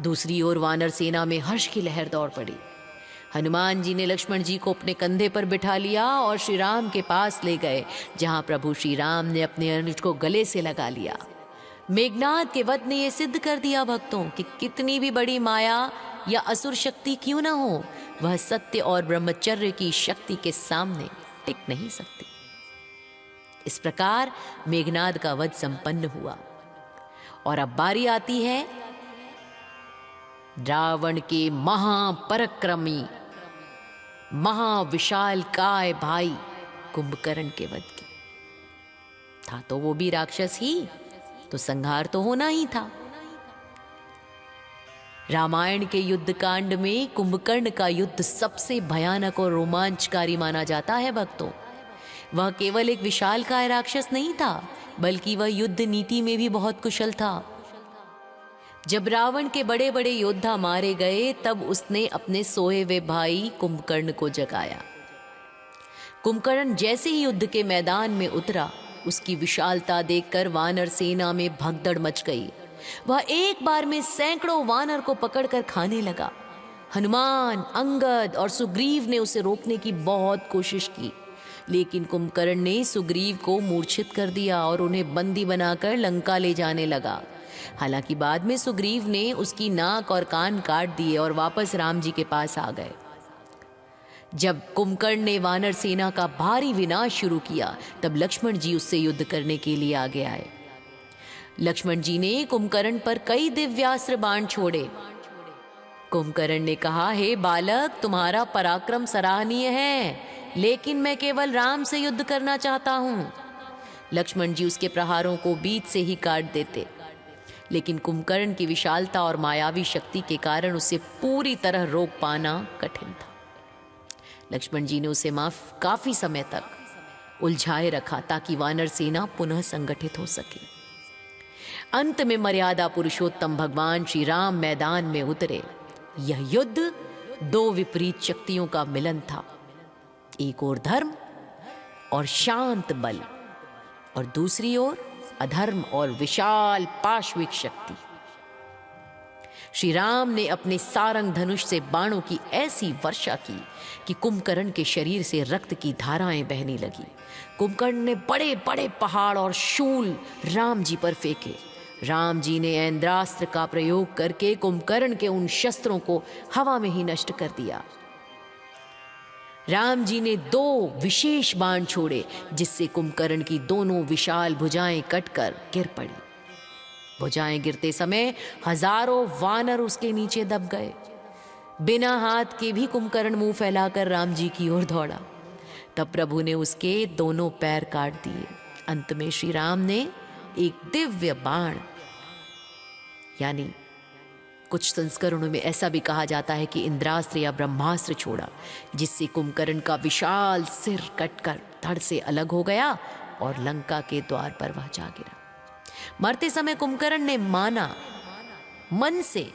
दूसरी ओर वानर सेना में हर्ष की लहर दौड़ पड़ी। हनुमान जी ने लक्ष्मण जी को अपने कंधे पर बिठा लिया और श्री राम के पास ले गए, जहां प्रभु श्री राम ने अपने अनुज को गले से लगा लिया। मेघनाद के वध ने यह सिद्ध कर दिया भक्तों कि कितनी भी बड़ी माया या असुर शक्ति क्यों ना हो, वह सत्य और ब्रह्मचर्य की शक्ति के सामने टिक नहीं सकती। इस प्रकार मेघनाद का वध संपन्न हुआ। और अब बारी आती है रावण के महापराक्रमी महाविशाल काय भाई कुंभकर्ण के वध की। था तो वो भी राक्षस ही, तो संहार तो होना ही था। रामायण के युद्ध कांड में कुंभकर्ण का युद्ध सबसे भयानक और रोमांचकारी माना जाता है भक्तों। वह केवल एक विशालकाय राक्षस नहीं था, बल्कि वह युद्ध नीति में भी बहुत कुशल था। जब रावण के बड़े बड़े योद्धा मारे गए, तब उसने अपने सोए हुए भाई कुंभकर्ण को जगाया। कुंभकर्ण जैसे ही युद्ध के मैदान में उतरा, उसकी विशालता देखकर वानर सेना में भगदड़ मच गई। वह एक बार में सैकड़ों वानर को पकड़कर खाने लगा। हनुमान, अंगद और सुग्रीव ने उसे रोकने की बहुत कोशिश की, लेकिन कुंभकर्ण ने सुग्रीव को मूर्छित कर दिया और उन्हें बंदी बनाकर लंका ले जाने लगा। हालांकि बाद में सुग्रीव ने उसकी नाक और कान काट दिए और वापस राम जी के पास आ गए। जब कुंभकर्ण ने वानर सेना का भारी विनाश शुरू किया, तब लक्ष्मण जी उससे युद्ध करने के लिए आगे आए। लक्ष्मण जी ने कुंभकर्ण पर कई दिव्यास्त्र बाण छोड़े। कुंभकर्ण ने कहा, हे बालक, तुम्हारा पराक्रम सराहनीय है, लेकिन मैं केवल राम से युद्ध करना चाहता हूं। लक्ष्मण जी उसके प्रहारों को बीच से ही काट देते, लेकिन कुंभकर्ण की विशालता और मायावी शक्ति के कारण उसे पूरी तरह रोक पाना कठिन था। लक्ष्मण जी ने उसे काफी समय तक उलझाए रखा, ताकि वानर सेना पुनः संगठित हो सके। अंत में मर्यादा पुरुषोत्तम भगवान श्री राम मैदान में उतरे। यह युद्ध दो विपरीत शक्तियों का मिलन था, एक ओर धर्म और शांत बल, और दूसरी ओर अधर्म और विशाल पाशविक शक्ति। श्री राम ने अपने सारंग धनुष से बाणों की ऐसी वर्षा की कि कुंभकर्ण के शरीर से रक्त की धाराएं बहने लगी। कुंभकर्ण ने बड़े बड़े पहाड़ और शूल राम जी पर फेंके। राम जी ने ऐन्द्रास्त्र का प्रयोग करके कुंभकर्ण के उन शस्त्रों को हवा में ही नष्ट कर दिया। राम जी ने दो विशेष बाण छोड़े, जिससे कुंभकर्ण की दोनों विशाल भुजाएं कटकर गिर पड़ी। भुजाएं गिरते समय हजारों वानर उसके नीचे दब गए। बिना हाथ के भी कुंभकर्ण मुंह फैलाकर राम जी की ओर दौड़ा। तब प्रभु ने उसके दोनों पैर काट दिए। अंत में श्री राम ने एक दिव्य बाण, यानी कुछ संस्करणों में ऐसा भी कहा जाता है कि इंद्रास्त्र या ब्रह्मास्त्र छोड़ा, जिससे कुंभकर्ण का विशाल सिर कटकर धड़ से अलग हो गया और लंका के द्वार पर वह जा गिरा। मरते समय कुंभकर्ण ने माना, मन से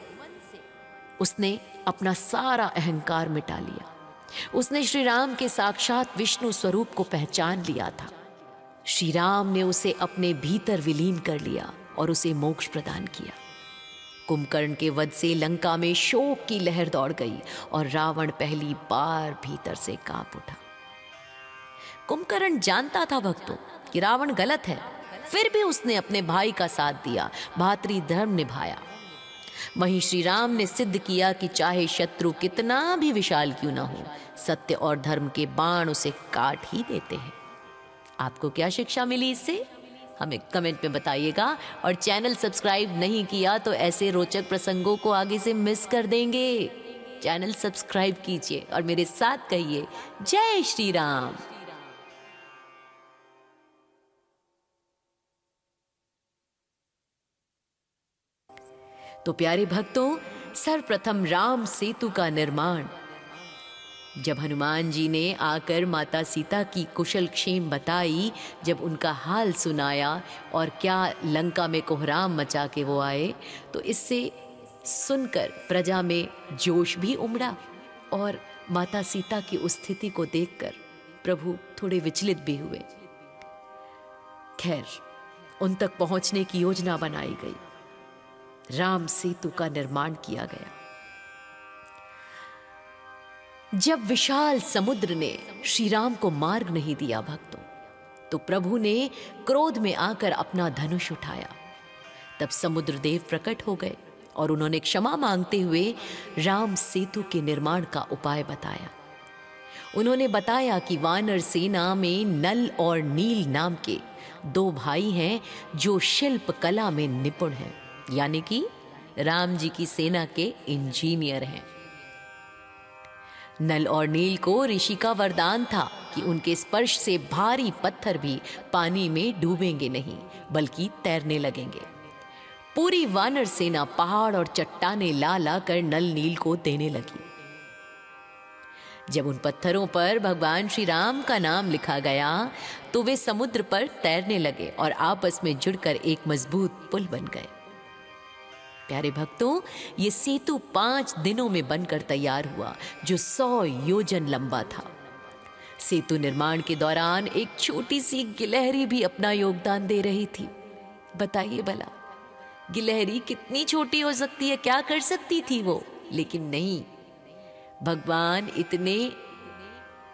उसने अपना सारा अहंकार मिटा लिया। उसने श्री राम के साक्षात विष्णु स्वरूप को पहचान लिया था। श्री राम ने उसे अपने भीतर विलीन कर लिया और उसे मोक्ष प्रदान किया। कुंभकर्ण के वध से लंका में शोक की लहर दौड़ गई और रावण पहली बार भीतर से कांप उठा। कुंभकर्ण जानता था भक्तों कि रावण गलत है, फिर भी उसने अपने भाई का साथ दिया, भातृ धर्म निभाया। वहीं श्री राम ने सिद्ध किया कि चाहे शत्रु कितना भी विशाल क्यों ना हो, सत्य और धर्म के बाण उसे काट ही देते हैं। आपको क्या शिक्षा मिली इससे? हमें कमेंट में बताइएगा। और चैनल सब्सक्राइब नहीं किया तो ऐसे रोचक प्रसंगों को आगे से मिस कर देंगे। चैनल सब्सक्राइब कीजिए और मेरे साथ कहिए जय श्री राम। तो प्यारे भक्तों, सर्वप्रथम राम सेतु का निर्माण जब हनुमान जी ने आकर माता सीता की कुशल क्षेम बताई, जब उनका हाल सुनाया और क्या लंका में कोहराम मचा के वो आए, तो इससे सुनकर प्रजा में जोश भी उमड़ा और माता सीता की उस स्थिति को देखकर प्रभु थोड़े विचलित भी हुए। खैर, उन तक पहुंचने की योजना बनाई गई, राम सेतु का निर्माण किया गया। जब विशाल समुद्र ने श्री राम को मार्ग नहीं दिया भक्तों, तो प्रभु ने क्रोध में आकर अपना धनुष उठाया। तब समुद्र देव प्रकट हो गए और उन्होंने क्षमा मांगते हुए राम सेतु के निर्माण का उपाय बताया। उन्होंने बताया कि वानर सेना में नल और नील नाम के 2 भाई हैं जो शिल्प कला में निपुण हैं, यानी कि राम जी की सेना के इंजीनियर हैं। नल और नील को ऋषि का वरदान था कि उनके स्पर्श से भारी पत्थर भी पानी में डूबेंगे नहीं, बल्कि तैरने लगेंगे। पूरी वानर सेना पहाड़ और चट्टानें ला ला कर नल नील को देने लगी। जब उन पत्थरों पर भगवान श्री राम का नाम लिखा गया, तो वे समुद्र पर तैरने लगे और आपस में जुड़कर एक मजबूत पुल बन गए। प्यारे भक्तों, ये सेतु 5 दिनों में बनकर तैयार हुआ, जो 100 योजन लंबा था। सेतु निर्माण के दौरान एक छोटी सी गिलहरी भी अपना योगदान दे रही थी। बताइए भला, गिलहरी कितनी छोटी हो सकती है, क्या कर सकती थी वो? लेकिन नहीं, भगवान इतने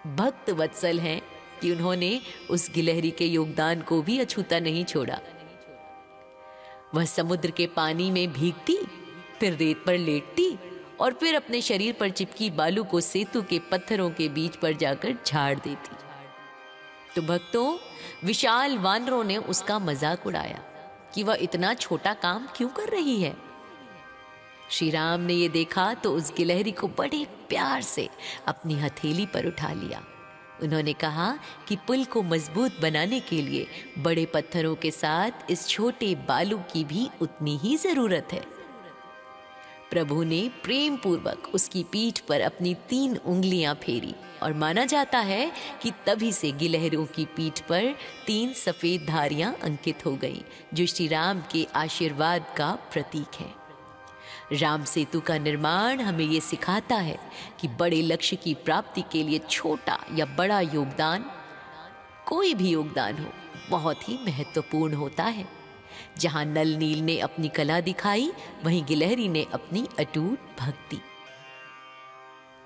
भक्त वत्सल हैं कि उन्होंने उस गिलहरी के योगदान को भी अछूता नहीं छोड़ा। वह समुद्र के पानी में भीगती, फिर रेत पर लेटती और फिर अपने शरीर पर चिपकी बालू को सेतु के पत्थरों के बीच पर जाकर झाड़ देती। तो भक्तों, विशाल वानरों ने उसका मजाक उड़ाया कि वह इतना छोटा काम क्यों कर रही है। श्री राम ने यह देखा तो उस गिलहरी को बड़े प्यार से अपनी हथेली पर उठा लिया। उन्होंने कहा कि पुल को मजबूत बनाने के लिए बड़े पत्थरों के साथ इस छोटे बालू की भी उतनी ही जरूरत है। प्रभु ने प्रेम पूर्वक उसकी पीठ पर अपनी 3 उंगलियां फेरी और माना जाता है कि तभी से गिलहरियों की पीठ पर 3 सफेद धारियां अंकित हो गई, जो श्री राम के आशीर्वाद का प्रतीक है। राम सेतु का निर्माण हमें ये सिखाता है कि बड़े लक्ष्य की प्राप्ति के लिए छोटा या बड़ा योगदान, कोई भी योगदान हो, बहुत ही महत्वपूर्ण होता है। जहां नल नील ने अपनी कला दिखाई, वहीं गिलहरी ने अपनी अटूट भक्ति।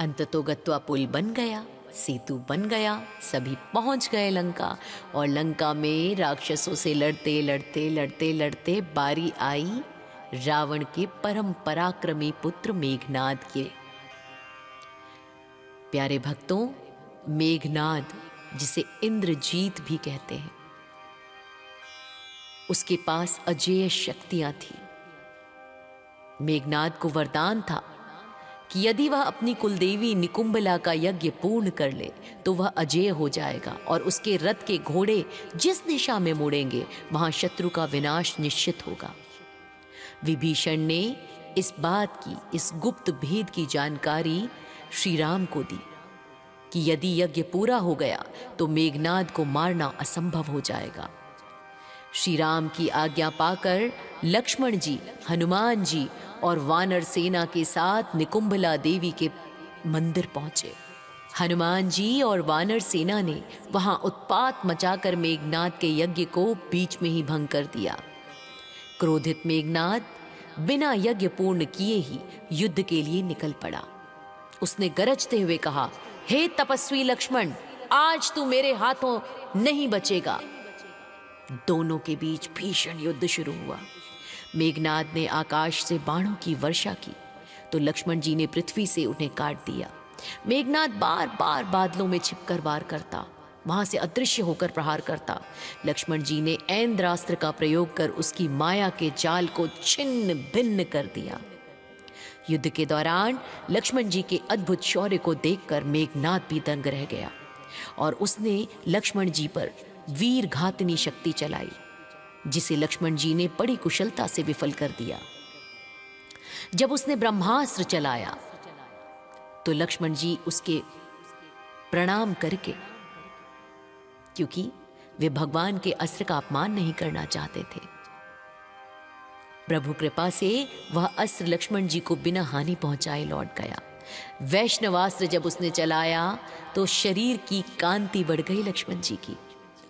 अंततो गत्वा पुल बन गया, सेतु बन गया, सभी पहुंच गए लंका। और लंका में राक्षसों से लड़ते लड़ते लड़ते लड़ते बारी आई रावण के परम पराक्रमी पुत्र मेघनाद के। प्यारे भक्तों, मेघनाद, जिसे इंद्रजीत भी कहते हैं, उसके पास अजेय शक्तियां थी। मेघनाद को वरदान था कि यदि वह अपनी कुलदेवी निकुंभला का यज्ञ पूर्ण कर ले तो वह अजेय हो जाएगा और उसके रथ के घोड़े जिस दिशा में मुड़ेंगे वहां शत्रु का विनाश निश्चित होगा। विभीषण ने इस बात की, इस गुप्त भेद की जानकारी श्री राम को दी कि यदि यज्ञ पूरा हो गया तो मेघनाद को मारना असंभव हो जाएगा। श्री राम की आज्ञा पाकर लक्ष्मण जी, हनुमान जी और वानर सेना के साथ निकुंभला देवी के मंदिर पहुंचे। हनुमान जी और वानर सेना ने वहां उत्पात मचाकर मेघनाद के यज्ञ को बीच में ही भंग कर दिया। क्रोधित मेघनाद बिना यज्ञ पूर्ण किए ही युद्ध के लिए निकल पड़ा। उसने गरजते हुए कहा, हे तपस्वी लक्ष्मण, आज तू मेरे हाथों नहीं बचेगा। दोनों के बीच भीषण युद्ध शुरू हुआ। मेघनाद ने आकाश से बाणों की वर्षा की तो लक्ष्मण जी ने पृथ्वी से उन्हें काट दिया। मेघनाद बार बार बादलों में छिपकर वार करता, वहां से अदृश्य होकर प्रहार करता। लक्ष्मण जी ने ऐन्द्रास्त्र का प्रयोग कर उसकी माया के जाल को छिन्न भिन्न कर दिया। युद्ध के दौरान लक्ष्मण जी के अद्भुत शौर्य को देखकर मेघनाद भी दंग रह गया और उसने लक्ष्मण जी पर वीर घातनी शक्ति चलाई, जिसे लक्ष्मण जी ने बड़ी कुशलता से विफल कर दिया। जब उसने ब्रह्मास्त्र चलाया तो लक्ष्मण जी उसके प्रणाम करके, क्योंकि वे भगवान के अस्त्र का अपमान नहीं करना चाहते थे, प्रभु कृपा से वह अस्त्र लक्ष्मण जी को बिना हानि पहुंचाए लौट गया। वैष्णवास्त्र जब उसने चलाया तो शरीर की कांति बढ़ गई लक्ष्मण जी की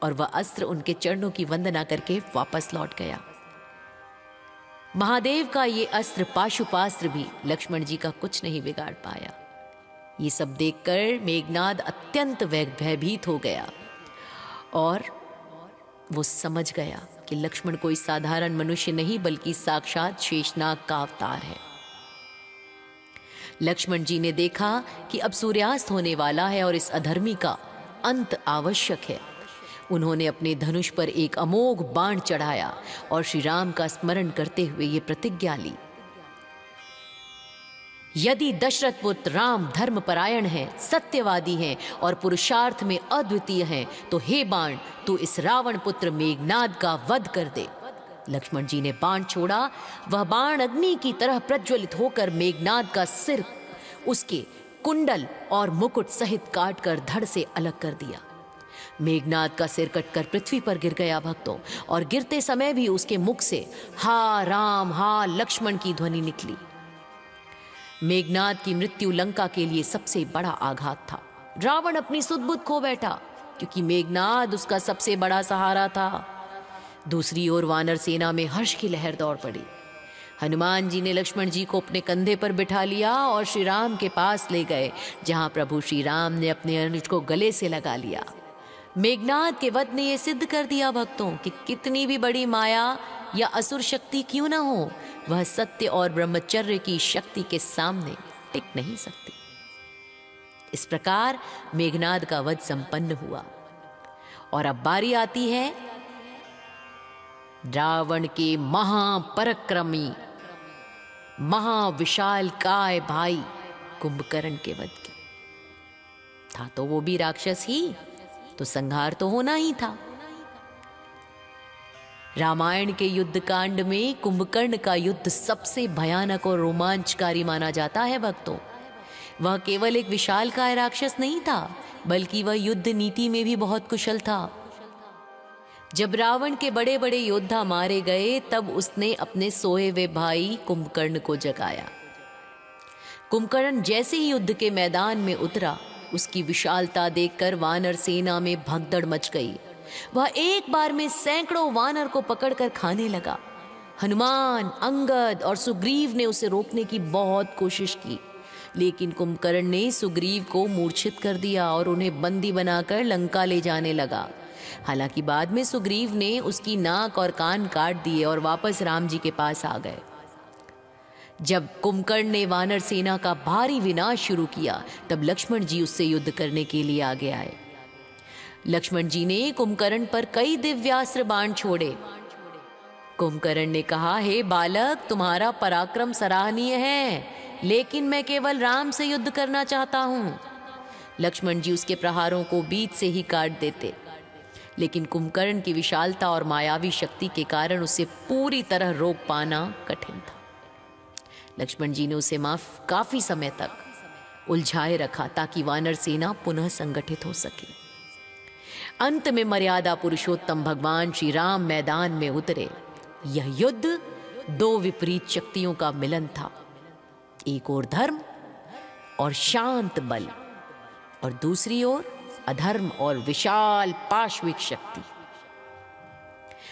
और वह अस्त्र उनके चरणों की वंदना करके वापस लौट गया। महादेव का ये अस्त्र पाशुपास्त्र भी लक्ष्मण जी का कुछ नहीं बिगाड़ पाया। ये सब देखकर मेघनाद अत्यंत भयभीत हो गया और वो समझ गया कि लक्ष्मण कोई साधारण मनुष्य नहीं बल्कि साक्षात शेषनाग का अवतार है। लक्ष्मण जी ने देखा कि अब सूर्यास्त होने वाला है और इस अधर्मी का अंत आवश्यक है। उन्होंने अपने धनुष पर एक अमोघ बाण चढ़ाया और श्री राम का स्मरण करते हुए ये प्रतिज्ञा ली, यदि दशरथ पुत्र राम धर्मपरायण है, सत्यवादी हैं और पुरुषार्थ में अद्वितीय हैं, तो हे बाण तू इस रावण पुत्र मेघनाद का वध कर दे। लक्ष्मण जी ने बाण छोड़ा, वह बाण अग्नि की तरह प्रज्वलित होकर मेघनाद का सिर, उसके कुंडल और मुकुट सहित काटकर धड़ से अलग कर दिया। मेघनाद का सिर कटकर पृथ्वी पर गिर गया भक्तों, और गिरते समय भी उसके मुख से हा राम हा लक्ष्मण की ध्वनि निकली। मेघनाद की मृत्यु लंका के लिए सबसे बड़ा आघात था। रावण अपनी सुध-बुध खो बैठा क्योंकि मेघनाद उसका सबसे बड़ा सहारा था। दूसरी ओर वानर सेना में हर्ष की लहर दौड़ पड़ी। हनुमान जी ने लक्ष्मण जी को अपने कंधे पर बिठा लिया और श्री राम के पास ले गए, जहां प्रभु श्री राम ने अपने अनुज को गले से लगा लिया। मेघनाद के वध ने यह सिद्ध कर दिया भक्तों कि कितनी भी बड़ी माया या असुर शक्ति क्यों ना हो, वह सत्य और ब्रह्मचर्य की शक्ति के सामने टिक नहीं सकती। इस प्रकार मेघनाद का वध संपन्न हुआ और अब बारी आती है रावण के महापराक्रमी महाविशाल काय भाई कुंभकर्ण के वध की। था तो वो भी राक्षस ही, तो संहार तो होना ही था। रामायण के युद्ध कांड में कुंभकर्ण का युद्ध सबसे भयानक और रोमांचकारी माना जाता है भक्तों। वह केवल एक विशालकाय राक्षस नहीं था, बल्कि वह युद्ध नीति में भी बहुत कुशल था। जब रावण के बड़े बड़े योद्धा मारे गए, तब उसने अपने सोए हुए भाई कुंभकर्ण को जगाया। कुंभकर्ण जैसे ही युद्ध के मैदान में उतरा, उसकी विशालता देखकर वानर सेना में भगदड़ मच गई। वह एक बार में सैकड़ों वानर को पकड़कर खाने लगा। हनुमान, अंगद और सुग्रीव ने उसे रोकने की बहुत कोशिश की, लेकिन कुंभकर्ण ने सुग्रीव को मूर्छित कर दिया और उन्हें बंदी बनाकर लंका ले जाने लगा। हालांकि बाद में सुग्रीव ने उसकी नाक और कान काट दिए और वापस राम जी के पास आ गए। जब कुंभकर्ण ने वानर सेना का भारी विनाश शुरू किया, तब लक्ष्मण जी उससे युद्ध करने के लिए आगे आए। लक्ष्मण जी ने कुंभकर्ण पर कई दिव्यास्त्र बाण छोड़े। कुंभकर्ण ने कहा, हे बालक, तुम्हारा पराक्रम सराहनीय है, लेकिन मैं केवल राम से युद्ध करना चाहता हूं। लक्ष्मण जी उसके प्रहारों को बीच से ही काट देते, लेकिन कुंभकर्ण की विशालता और मायावी शक्ति के कारण उसे पूरी तरह रोक पाना कठिन था। लक्ष्मण जी ने उसे काफी समय तक उलझाए रखा ताकि वानर सेना पुनः संगठित हो सके। अंत में मर्यादा पुरुषोत्तम भगवान श्री राम मैदान में उतरे। यह युद्ध दो विपरीत शक्तियों का मिलन था, एक ओर धर्म और शांत बल, और दूसरी ओर अधर्म और विशाल पाशविक शक्ति।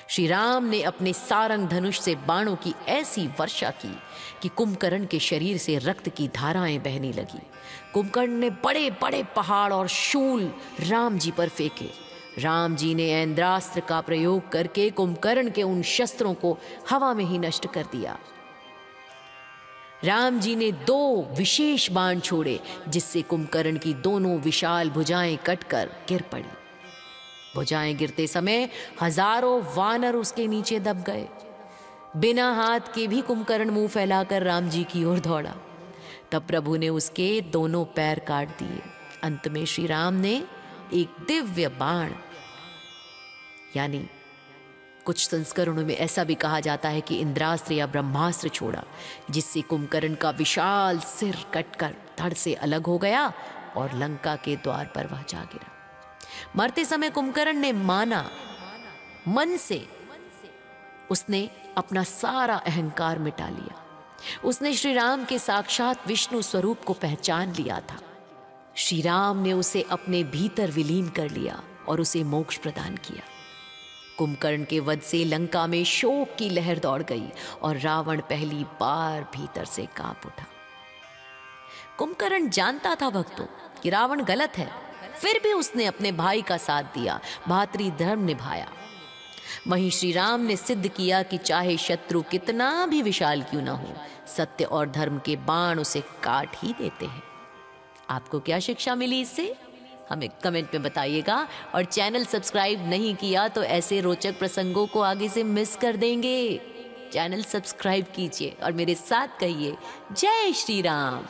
श्री राम ने अपने सारंग धनुष से बाणों की ऐसी वर्षा की कि कुंभकर्ण के शरीर से रक्त की धाराएं बहने लगी। कुंभकर्ण ने बड़े बड़े पहाड़ और शूल राम जी पर फेंके। राम जी ने ऐन्द्रास्त्र का प्रयोग करके कुंभकर्ण के उन शस्त्रों को हवा में ही नष्ट कर दिया। राम जी ने 2 विशेष बाण छोड़े जिससे कुंभकर्ण की दोनों विशाल भुजाएं कटकर गिर पड़ी। भुजाएं गिरते समय हजारों वानर उसके नीचे दब गए। बिना हाथ के भी कुंभकर्ण मुंह फैलाकर राम जी की ओर दौड़ा। तब प्रभु ने उसके दोनों पैर काट दिए। अंत में श्री राम ने एक दिव्य बाण, यानी कुछ संस्करणों में ऐसा भी कहा जाता है कि इंद्रास्त्र या ब्रह्मास्त्र छोड़ा, जिससे कुंभकर्ण का विशाल सिर कटकर धड़ से अलग हो गया और लंका के द्वार पर वह जा गिरा। मरते समय कुंभकर्ण ने माना, मन से उसने अपना सारा अहंकार मिटा लिया। उसने श्री राम के साक्षात विष्णु स्वरूप को पहचान लिया था। श्री राम ने उसे अपने भीतर विलीन कर लिया और उसे मोक्ष प्रदान किया। कुंभकर्ण के वध से लंका में शोक की लहर दौड़ गई और रावण पहली बार भीतर से कांप उठा। कुंभकर्ण जानता था भक्तों कि रावण गलत है, फिर भी उसने अपने भाई का साथ दिया, भातृ धर्म निभाया। वहीं श्री राम ने सिद्ध किया कि चाहे शत्रु कितना भी विशाल क्यों ना हो, सत्य और धर्म के बाण उसे काट ही देते हैं। आपको क्या शिक्षा मिली इससे? हमें कमेंट में बताइएगा। और चैनल सब्सक्राइब नहीं किया तो ऐसे रोचक प्रसंगों को आगे से मिस कर देंगे। चैनल सब्सक्राइब कीजिए और मेरे साथ कहिए जय श्री राम।